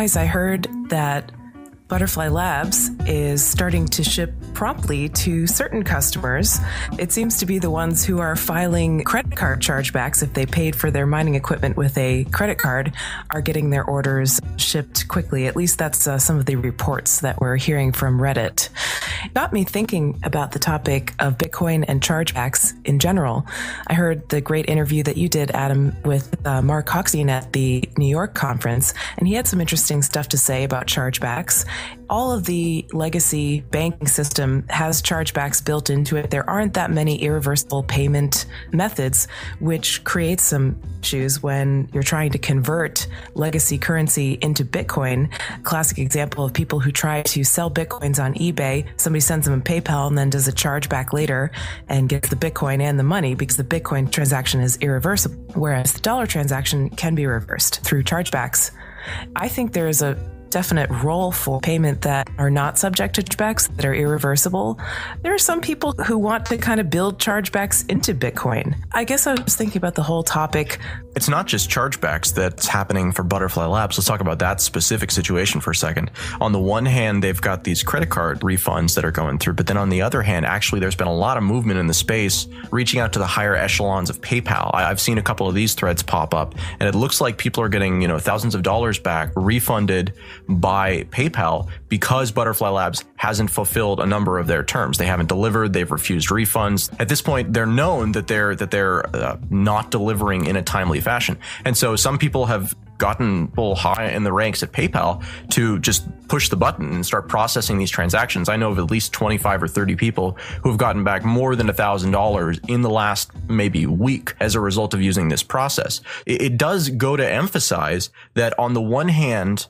Guys, I heard that Butterfly Labs is starting to ship promptly to certain customers. It seems to be the ones who are filing credit card chargebacks if they paid for their mining equipment with a credit card are getting their orders shipped quickly. At least that's some of the reports that we're hearing from Reddit. It got me thinking about the topic of Bitcoin and chargebacks in general. I heard the great interview that you did, Adam, with Mark Hochstein at the New York conference, and he had some interesting stuff to say about chargebacks. All of the legacy banking system has chargebacks built into it. There aren't that many irreversible payment methods, which creates some issues when you're trying to convert legacy currency into Bitcoin. Classic example of people who try to sell Bitcoins on eBay. Somebody sends them a PayPal and then does a chargeback later and gets the Bitcoin and the money because the Bitcoin transaction is irreversible, whereas the dollar transaction can be reversed through chargebacks. I think there is a definite role for payment that are not subject to chargebacks, that are irreversible. There are some people who want to kind of build chargebacks into Bitcoin. I guess I was thinking about the whole topic. It's not just chargebacks that's happening for Butterfly Labs. Let's talk about that specific situation for a second. On the one hand, they've got these credit card refunds that are going through, but then on the other hand, actually, there's been a lot of movement in the space reaching out to the higher echelons of PayPal. I've seen a couple of these threads pop up, and it looks like people are getting, thousands of dollars back refunded by PayPal because Butterfly Labs hasn't fulfilled a number of their terms. They haven't delivered. They've refused refunds. At this point, they're known that they're not delivering in a timely fashion. And so some people have gotten people high in the ranks at PayPal to just push the button and start processing these transactions. I know of at least 25 or 30 people who have gotten back more than $1,000 in the last maybe week as a result of using this process. It does go to emphasize that on the one hand,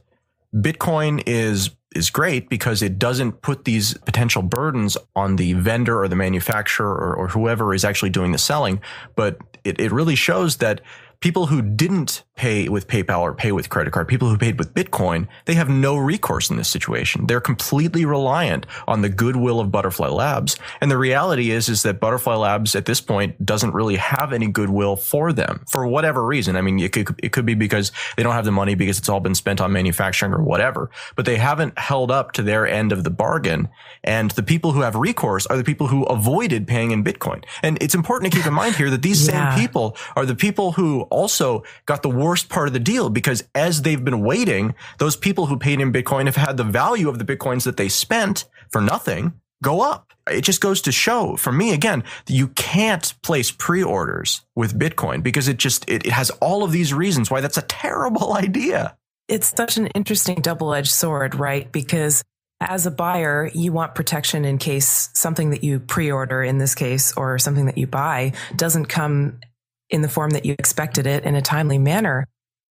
Bitcoin is great because it doesn't put these potential burdens on the vendor or the manufacturer or whoever is actually doing the selling. But it really shows that people who didn't pay with PayPal or pay with credit card, people who paid with Bitcoin, they have no recourse in this situation. They're completely reliant on the goodwill of Butterfly Labs. And the reality is that Butterfly Labs at this point doesn't really have any goodwill for them for whatever reason. I mean, it could be because they don't have the money because it's all been spent on manufacturing or whatever, but they haven't held up to their end of the bargain. And the people who have recourse are the people who avoided paying in Bitcoin. And it's important to keep in mind here that these same people are the people who also got the worst part of the deal, because as they've been waiting, those people who paid in Bitcoin have had the value of the Bitcoins that they spent for nothing go up. It just goes to show, for me, again, that you can't place pre-orders with Bitcoin because it has all of these reasons why that's a terrible idea. It's such an interesting double-edged sword, right? Because as a buyer, you want protection in case something that you pre-order in this case, or something that you buy, doesn't come in the form that you expected it in a timely manner.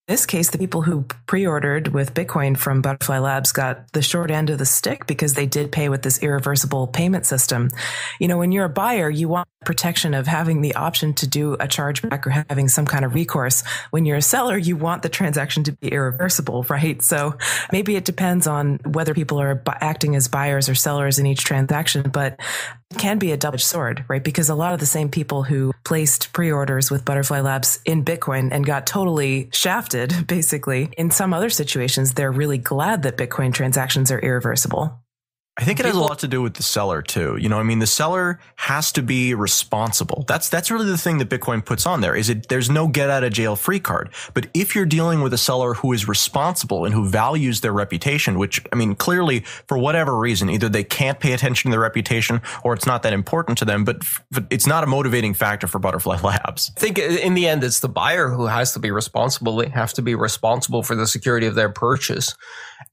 In this case, the people who pre-ordered with Bitcoin from Butterfly Labs got the short end of the stick because they did pay with this irreversible payment system. When you're a buyer, you want protection of having the option to do a chargeback or having some kind of recourse. When you're a seller, you want the transaction to be irreversible, right? So maybe it depends on whether people are acting as buyers or sellers in each transaction, but it can be a double-edged sword, right? Because a lot of the same people who placed pre-orders with Butterfly Labs in Bitcoin and got totally shafted, basically, in some other situations, they're really glad that Bitcoin transactions are irreversible. I think it has a lot to do with the seller too. The seller has to be responsible. That's really the thing that Bitcoin puts on there, there's no get out of jail free card. But if you're dealing with a seller who is responsible and who values their reputation, which, clearly for whatever reason, either they can't pay attention to their reputation or it's not that important to them, but it's not a motivating factor for Butterfly Labs. I think in the end, it's the buyer who has to be responsible. They have to be responsible for the security of their purchase.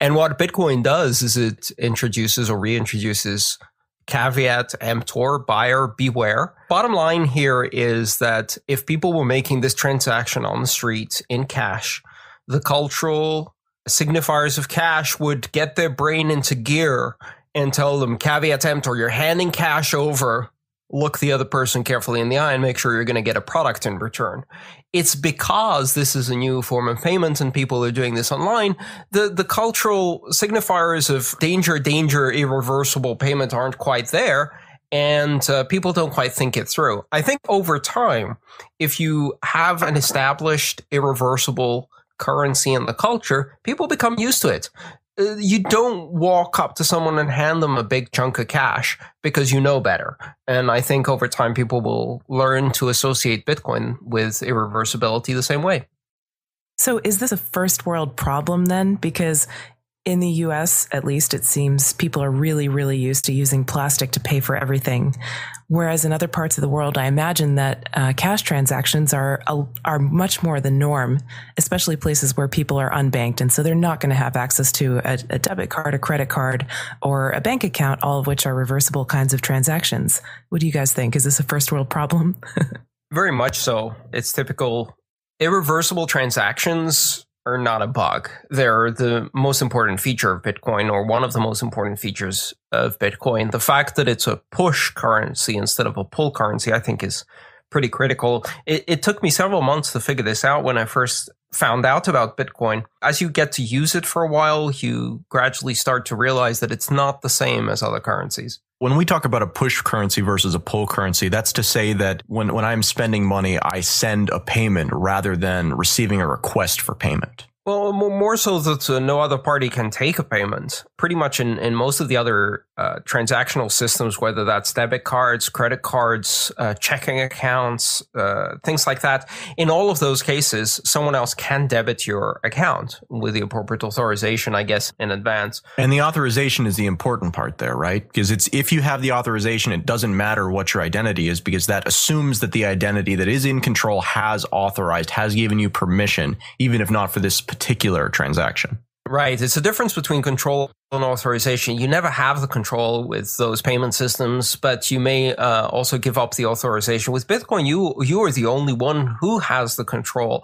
And what Bitcoin does is it introduces or reintroduces caveat emptor, buyer beware. Bottom line here is that if people were making this transaction on the street in cash, the cultural signifiers of cash would get their brain into gear and tell them caveat emptor, you're handing cash over. Look the other person carefully in the eye and make sure you're going to get a product in return. It's because this is a new form of payment and people are doing this online. The cultural signifiers of danger, irreversible payment aren't quite there. And people don't quite think it through. I think over time, if you have an established irreversible currency in the culture, people become used to it. You don't walk up to someone and hand them a big chunk of cash because you know better. And I think over time, people will learn to associate Bitcoin with irreversibility the same way. So is this a first world problem then? Because in the US, at least, it seems people are really, really used to using plastic to pay for everything. Whereas in other parts of the world, I imagine that cash transactions are much more the norm, especially places where people are unbanked. And so they're not going to have access to a debit card, a credit card, or a bank account, all of which are reversible kinds of transactions. What do you guys think? Is this a first world problem? Very much so. It's typical. Irreversible transactions are not a bug. They're the most important feature of Bitcoin, or one of the most important features of Bitcoin. The fact that it's a push currency instead of a pull currency, I think, is pretty critical. It took me several months to figure this out when I first found out about Bitcoin. As you get to use it for a while, you gradually start to realize that it's not the same as other currencies. When we talk about a push currency versus a pull currency, that's to say that when I'm spending money, I send a payment rather than receiving a request for payment. Well, more so that no other party can take a payment. Pretty much in most of the other transactional systems, whether that's debit cards, credit cards, checking accounts, things like that, in all of those cases, someone else can debit your account with the appropriate authorization, I guess, in advance. And the authorization is the important part there, right? Because if you have the authorization, it doesn't matter what your identity is, because that assumes that the identity that is in control has authorized, has given you permission, even if not for this particular transaction. Right. It's a difference between control and authorization. You never have the control with those payment systems, but you may also give up the authorization. With Bitcoin, you are the only one who has the control.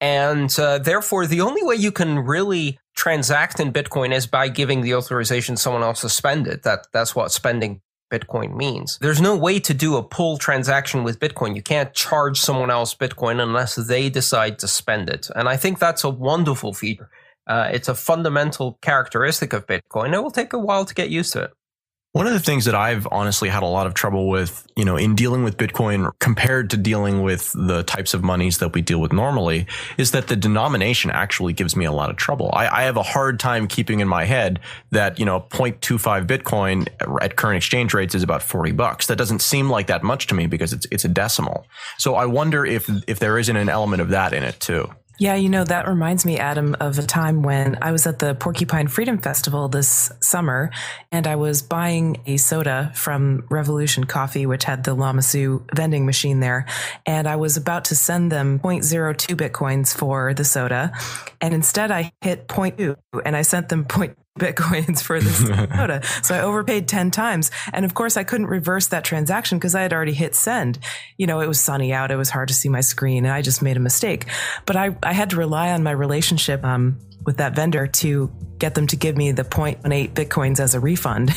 And therefore, the only way you can really transact in Bitcoin is by giving the authorization to someone else to spend it. That's what spending Bitcoin means. There's no way to do a pull transaction with Bitcoin. You can't charge someone else Bitcoin unless they decide to spend it. And I think that's a wonderful feature. It's a fundamental characteristic of Bitcoin. It will take a while to get used to it. One of the things that I've honestly had a lot of trouble with, in dealing with Bitcoin compared to dealing with the types of monies that we deal with normally, is that the denomination actually gives me a lot of trouble. I have a hard time keeping in my head that, 0.25 Bitcoin at current exchange rates is about $40. That doesn't seem like that much to me because it's a decimal. So I wonder if there isn't an element of that in it too. Yeah, that reminds me, Adam, of a time when I was at the Porcupine Freedom Festival this summer, and I was buying a soda from Revolution Coffee, which had the Lamasu vending machine there, and I was about to send them 0.02 Bitcoins for the soda, and instead I hit 0.2, and I sent them 0.2 Bitcoins for this soda. So I overpaid 10 times. And of course, I couldn't reverse that transaction because I had already hit send. It was sunny out. It was hard to see my screen, and I just made a mistake. But I had to rely on my relationship with that vendor to get them to give me the 0.18 Bitcoins as a refund,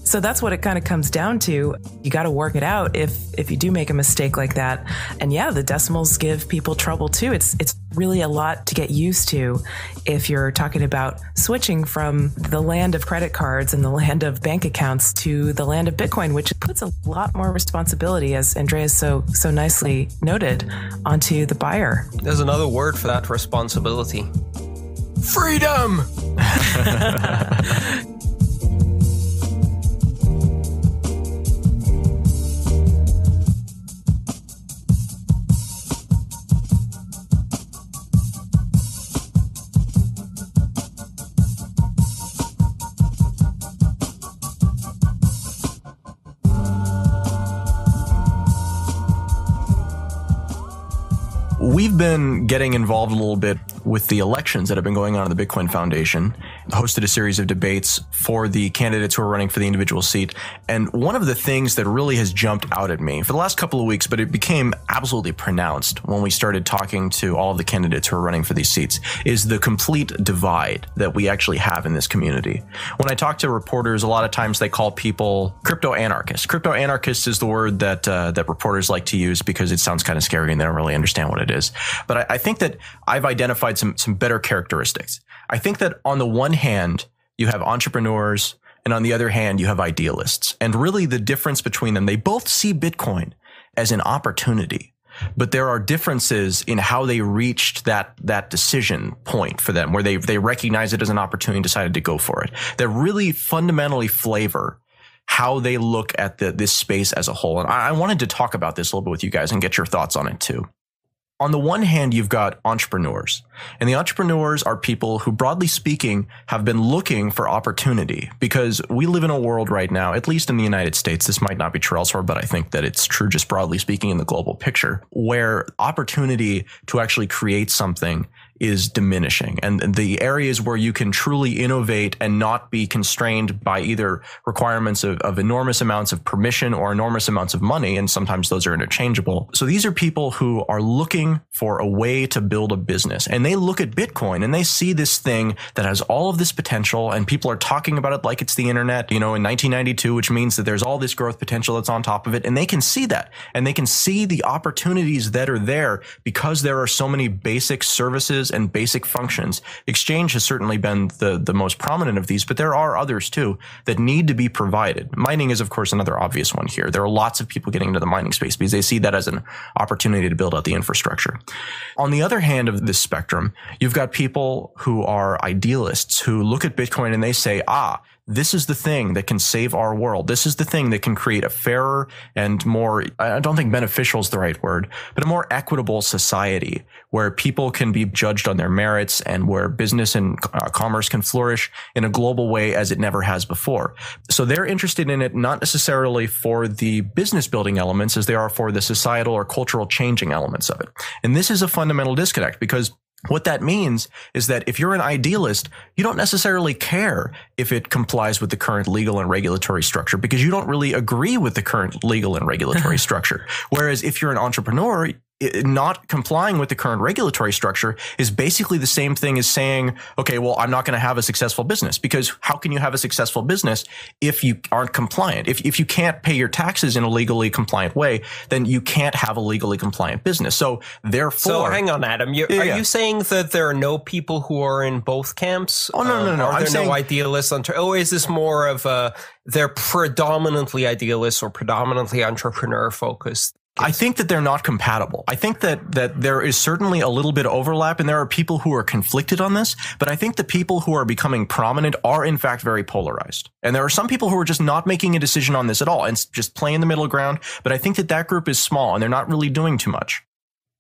So that's what it kind of comes down to. You got to work it out if you do make a mistake like that. And yeah, the decimals give people trouble too. It's really a lot to get used to if you're talking about switching from the land of credit cards and the land of bank accounts to the land of Bitcoin, which puts a lot more responsibility, as Andreas so nicely noted, onto the buyer. There's another word for that responsibility. Freedom! We've been getting involved a little bit with the elections that have been going on in the Bitcoin Foundation, hosted a series of debates for the candidates who are running for the individual seat. And one of the things that really has jumped out at me for the last couple of weeks, but it became absolutely pronounced when we started talking to all of the candidates who are running for these seats, is the complete divide that we actually have in this community. When I talk to reporters, a lot of times they call people crypto anarchists. Crypto anarchist is the word that reporters like to use because it sounds kind of scary and they don't really understand what it is. But I think that I've identified some better characteristics. I think that on the one hand, you have entrepreneurs, and on the other hand, you have idealists. And really the difference between them, they both see Bitcoin as an opportunity. but there are differences in how they reached that decision point for them, where they recognize it as an opportunity and decided to go for it, that really fundamentally flavor how they look at this space as a whole. And I wanted to talk about this a little bit with you guys and get your thoughts on it too. On the one hand, you've got entrepreneurs, and the entrepreneurs are people who, broadly speaking, have been looking for opportunity, because we live in a world right now, at least in the United States, this might not be true elsewhere, but I think that it's true just broadly speaking in the global picture, where opportunity to actually create something is diminishing. And the areas where you can truly innovate and not be constrained by either requirements of enormous amounts of permission or enormous amounts of money, and sometimes those are interchangeable. So these are people who are looking for a way to build a business, and they look at Bitcoin and they see this thing that has all of this potential, and people are talking about it like it's the internet, in 1992, which means that there's all this growth potential that's on top of it. And they can see that, and they can see the opportunities that are there because there are so many basic services and basic functions. Exchange has certainly been the most prominent of these, but there are others too that need to be provided. Mining is, of course, another obvious one here. There are lots of people getting into the mining space because they see that as an opportunity to build out the infrastructure. On the other hand of this spectrum, you've got people who are idealists who look at Bitcoin and they say, this is the thing that can save our world. This is the thing that can create a fairer and more, I don't think beneficial is the right word, but a more equitable society where people can be judged on their merits and where business and commerce can flourish in a global way as it never has before. So they're interested in it not necessarily for the business building elements as they are for the societal or cultural changing elements of it. And this is a fundamental disconnect, because what that means is that if you're an idealist, you don't necessarily care if it complies with the current legal and regulatory structure, because you don't really agree with the current legal and regulatory structure. Whereas if you're an entrepreneur, not complying with the current regulatory structure is basically the same thing as saying, okay, well, I'm not going to have a successful business, because how can you have a successful business if you aren't compliant? If you can't pay your taxes in a legally compliant way, then you can't have a legally compliant business. So therefore, so hang on, Adam, are you saying that there are no people who are in both camps? Oh, no. Are there no idealists? Or is this more of they're predominantly idealists or predominantly entrepreneur focused? I think that they're not compatible. I think that there is certainly a little bit of overlap, and there are people who are conflicted on this, but I think the people who are becoming prominent are in fact very polarized. And there are some people who are just not making a decision on this at all and just playing the middle ground, but I think that group is small and they're not really doing too much.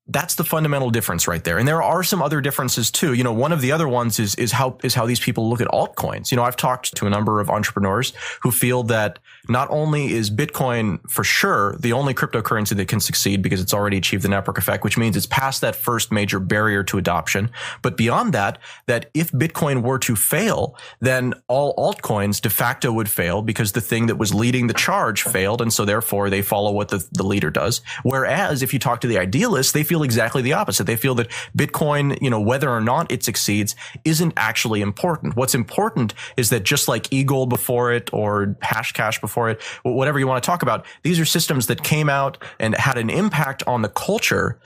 That's the fundamental difference right there. And there are some other differences too. One of the other ones is how these people look at altcoins. I've talked to a number of entrepreneurs who feel that not only is Bitcoin for sure the only cryptocurrency that can succeed because it's already achieved the network effect, which means it's past that first major barrier to adoption. But beyond that if Bitcoin were to fail, then all altcoins de facto would fail because the thing that was leading the charge failed. And so therefore they follow what the leader does. Whereas if you talk to the idealists, they feel exactly the opposite. They feel that Bitcoin, whether or not it succeeds, isn't actually important. What's important is that just like eGold before it or Hashcash before it, whatever you want to talk about, these are systems that came out and had an impact on the culture,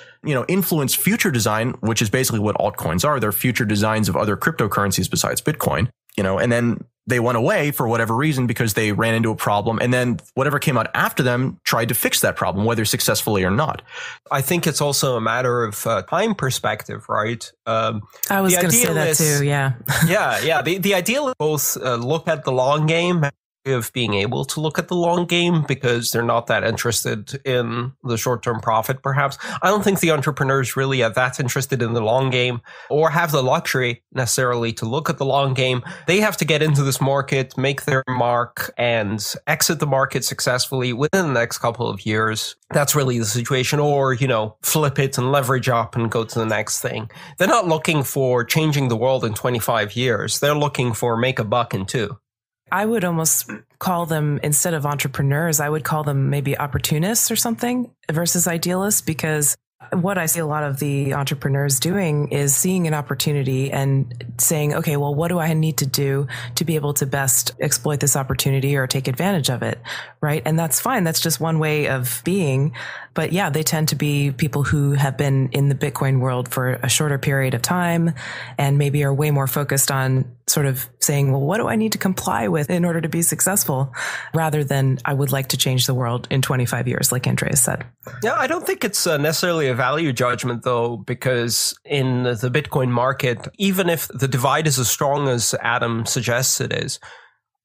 influenced future design, which is basically what altcoins are. They're future designs of other cryptocurrencies besides Bitcoin, and then they went away for whatever reason because they ran into a problem, and then whatever came out after them tried to fix that problem, whether successfully or not. I think it's also a matter of time perspective, right? I was going to say that too. Yeah. yeah. The idealists both look at the long game, of being able to look at the long game because they're not that interested in the short-term profit, perhaps. I don't think the entrepreneurs really are that interested in the long game or have the luxury necessarily to look at the long game. They have to get into this market, make their mark, and exit the market successfully within the next couple of years. That's really the situation. Or, flip it and leverage up and go to the next thing. They're not looking for changing the world in 25 years. They're looking for make a buck in 2. I would almost call them, instead of entrepreneurs, I would call them maybe opportunists or something versus idealists, because what I see a lot of the entrepreneurs doing is seeing an opportunity and saying, okay, well, what do I need to do to be able to best exploit this opportunity or take advantage of it? Right. And that's fine. That's just one way of being. But yeah, they tend to be people who have been in the Bitcoin world for a shorter period of time and maybe are way more focused on sort of saying, well, what do I need to comply with in order to be successful, rather than I would like to change the world in 25 years, like Andreas said. Yeah, I don't think it's necessarily a value judgment, though, because in the Bitcoin market, even if the divide is as strong as Adam suggests it is,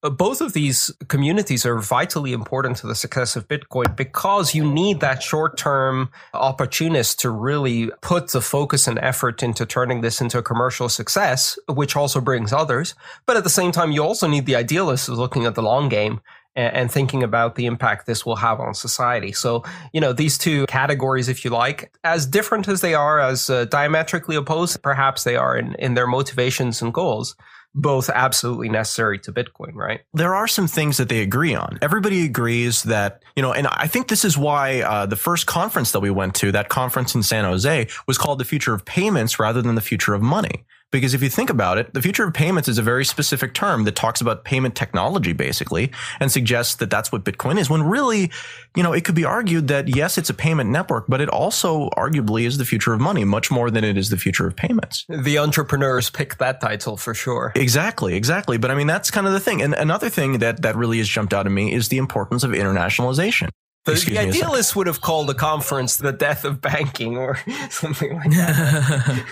both of these communities are vitally important to the success of Bitcoin, because you need that short-term opportunist to really put the focus and effort into turning this into a commercial success, which also brings others. But at the same time, you also need the idealists looking at the long game and thinking about the impact this will have on society. So, these two categories, if you like, as different as they are, as diametrically opposed perhaps they are in their motivations and goals, both absolutely necessary to Bitcoin, right? There are some things that they agree on. Everybody agrees that, and I think this is why the first conference that we went to, that conference in San Jose, was called the future of payments rather than the future of money. Because if you think about it, the future of payments is a very specific term that talks about payment technology, basically, and suggests that that's what Bitcoin is, when really, it could be argued that, yes, it's a payment network, but it also arguably is the future of money, much more than it is the future of payments. The entrepreneurs picked that title for sure. Exactly. But I mean, that's kind of the thing. And another thing that really has jumped out at me is the importance of internationalization. The idealists would have called the conference the death of banking or something like that.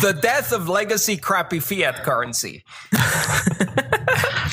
The death of legacy crappy fiat currency.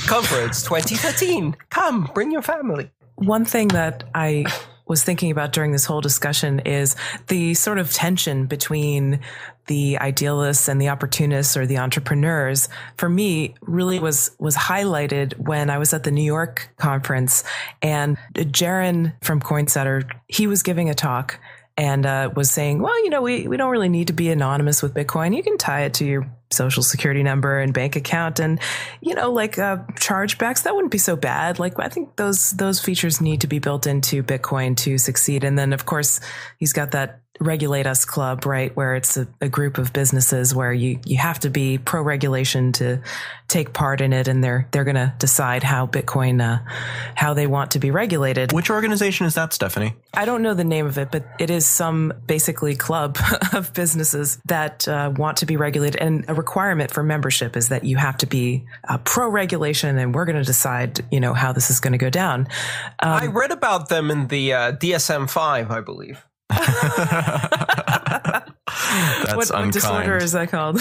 Conference 2013. Come, bring your family. One thing that I was thinking about during this whole discussion is the sort of tension between the idealists and the opportunists or the entrepreneurs, for me, really was highlighted when I was at the New York conference, and Jaron from Coinsetter, he was giving a talk and was saying, well, we don't really need to be anonymous with Bitcoin. You can tie it to your social security number and bank account, and chargebacks, that wouldn't be so bad. Like, I think those features need to be built into Bitcoin to succeed. And then, of course, he's got that Regulate Us Club, right, where it's a group of businesses where you have to be pro-regulation to take part in it, and they're going to decide how Bitcoin, how they want to be regulated. Which organization is that, Stephanie? I don't know the name of it, but it is some basically club of businesses that want to be regulated, and a requirement for membership is that you have to be pro-regulation, and we're going to decide, how this is going to go down. I read about them in the DSM-5, I believe. What disorder is that called?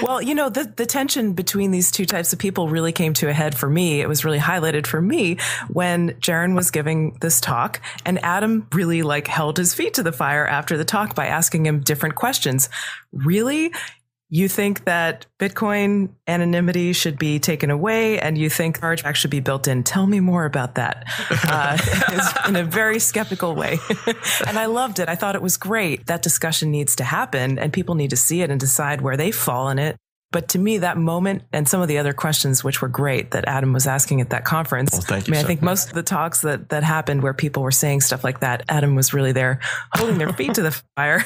Well, the tension between these two types of people really came to a head for me. It was really highlighted for me when Jaron was giving this talk, and Adam really held his feet to the fire after the talk by asking him different questions. Really? You think that Bitcoin anonymity should be taken away, and you think chargeback should be built in? Tell me more about that. In a very skeptical way. And I loved it. I thought it was great. That discussion needs to happen, and people need to see it and decide where they fall in it. But to me, that moment and some of the other questions, which were great, that Adam was asking at that conference. Well, thank you, I think most of the talks that happened where people were saying stuff like that, Adam was really there holding their feet to the fire,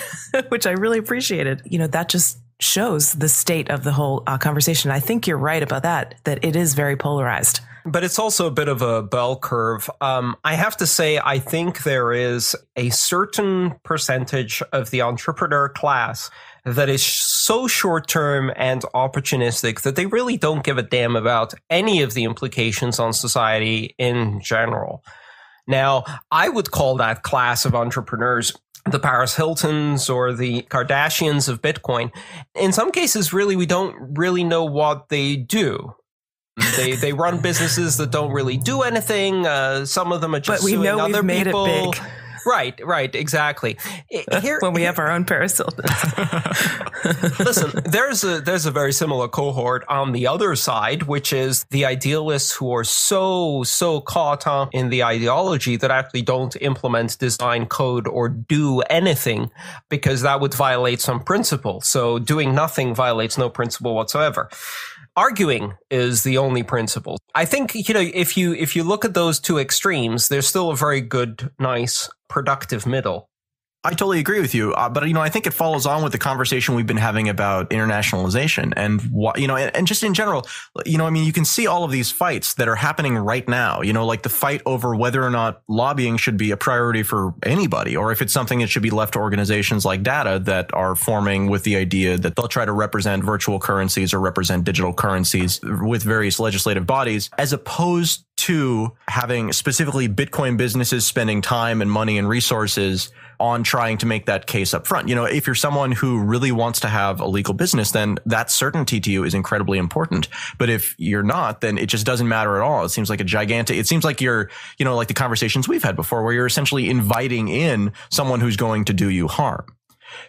which I really appreciated. That just shows the state of the whole conversation. I think you're right about that it is very polarized. But it's also a bit of a bell curve. I have to say, I think there is a certain percentage of the entrepreneur class that is so short-term and opportunistic that they really don't give a damn about any of the implications on society in general. Now, I would call that class of entrepreneurs the Paris Hiltons or the Kardashians of Bitcoin. In some cases, really, we don't really know what they do. They run businesses that don't really do anything. Some of them are just suing other people. But we know we've made it big. Right, exactly. When we have our own Paris Hiltons. Listen, there's a very similar cohort on the other side, which is the idealists who are so caught up in the ideology that actually don't implement design code or do anything, because that would violate some principle. So doing nothing violates no principle whatsoever. Arguing is the only principle. I think, if you look at those two extremes, there's still a very good, nice, productive middle. I totally agree with you. But, I think it follows on with the conversation we've been having about internationalization and what, and just in general, you can see all of these fights that are happening right now, like the fight over whether or not lobbying should be a priority for anybody, or if it's something that should be left to organizations like Data that are forming with the idea that they'll try to represent virtual currencies or represent digital currencies with various legislative bodies, as opposed to having specifically Bitcoin businesses spending time and money and resources on trying to make that case up front. If you're someone who really wants to have a legal business, then that certainty to you is incredibly important. But if you're not, then it just doesn't matter at all. It seems like it seems like you're, like the conversations we've had before, where you're essentially inviting in someone who's going to do you harm.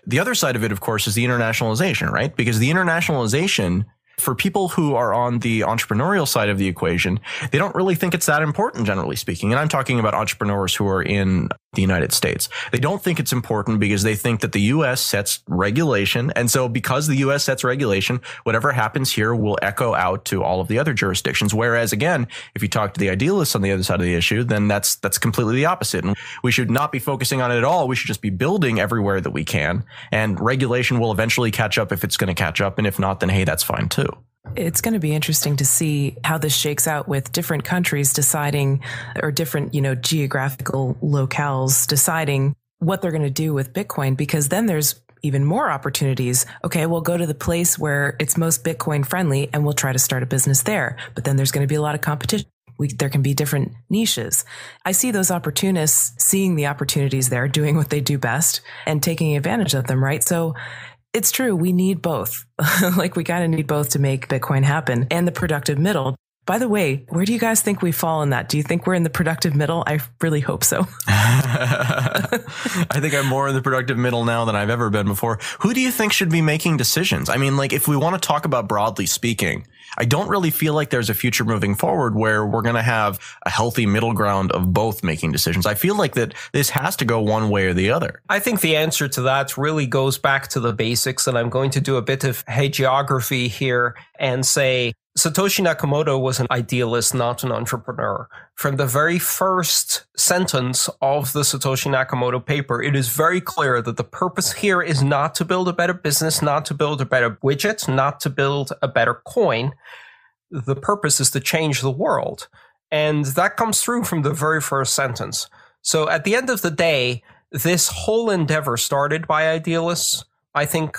The other side of it, of course, is the internationalization, right? Because the internationalization, for people who are on the entrepreneurial side of the equation, they don't really think it's that important, generally speaking. And I'm talking about entrepreneurs who are in the United States. They don't think it's important because they think that the U.S. sets regulation. And so because the U.S. sets regulation, whatever happens here will echo out to all of the other jurisdictions. Whereas, again, if you talk to the idealists on the other side of the issue, then that's completely the opposite. And we should not be focusing on it at all. We should just be building everywhere that we can. And regulation will eventually catch up if it's going to catch up. And if not, then hey, that's fine too. It's going to be interesting to see how this shakes out with different countries deciding, or different, geographical locales deciding what they're going to do with Bitcoin, because then there's even more opportunities. Okay, we'll go to the place where it's most Bitcoin friendly and we'll try to start a business there. But then there's going to be a lot of competition. There can be different niches. I see those opportunists seeing the opportunities there, doing what they do best and taking advantage of them, right? So it's true. We need both. We kind of need both to make Bitcoin happen, and the productive middle. By the way, where do you guys think we fall in that? Do you think we're in the productive middle? I really hope so. I think I'm more in the productive middle now than I've ever been before. Who do you think should be making decisions? If we want to talk about broadly speaking, I don't really feel like there's a future moving forward where we're going to have a healthy middle ground of both making decisions. I feel like that this has to go one way or the other. I think the answer to that really goes back to the basics, and I'm going to do a bit of hagiography here and say Satoshi Nakamoto was an idealist, not an entrepreneur. From the very first sentence of the Satoshi Nakamoto paper, it is very clear that the purpose here is not to build a better business, not to build a better widget, not to build a better coin. The purpose is to change the world. And that comes through from the very first sentence. So at the end of the day, this whole endeavor started by idealists. I think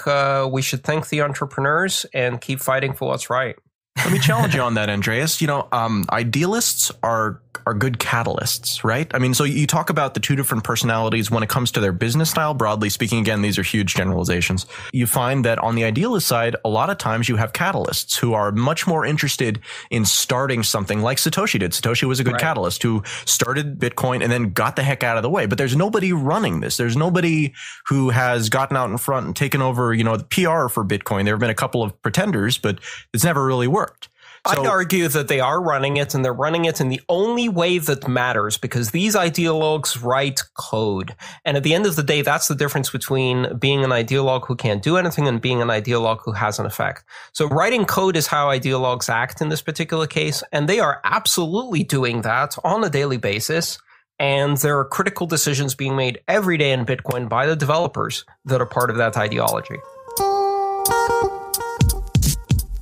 we should thank the entrepreneurs and keep fighting for what's right. Let me challenge you on that, Andreas. Idealists are good catalysts, right? So you talk about the two different personalities when it comes to their business style. Broadly speaking, again, these are huge generalizations. You find that on the idealist side, a lot of times you have catalysts who are much more interested in starting something like Satoshi did. Satoshi was a good catalyst who started Bitcoin and then got the heck out of the way. But there's nobody running this. There's nobody who has gotten out in front and taken over, the PR for Bitcoin. There have been a couple of pretenders, but it's never really worked. I'd argue that they are running it, and they're running it in the only way that matters, because these ideologues write code. And at the end of the day, that's the difference between being an ideologue who can't do anything and being an ideologue who has an effect. So writing code is how ideologues act in this particular case, and they are absolutely doing that on a daily basis. And there are critical decisions being made every day in Bitcoin by the developers that are part of that ideology.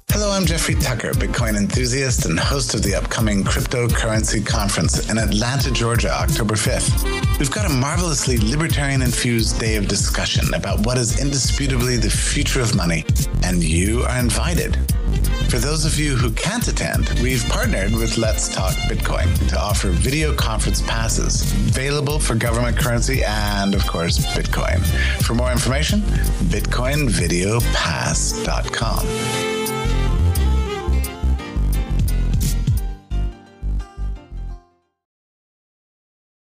Hello, I'm Jeffrey Tucker, Bitcoin enthusiast and host of the upcoming Cryptocurrency Conference in Atlanta, Georgia, October 5th. We've got a marvelously libertarian-infused day of discussion about what is indisputably the future of money, and you are invited. For those of you who can't attend, we've partnered with Let's Talk Bitcoin to offer video conference passes available for government currency and, of course, Bitcoin. For more information, bitcoinvideopass.com.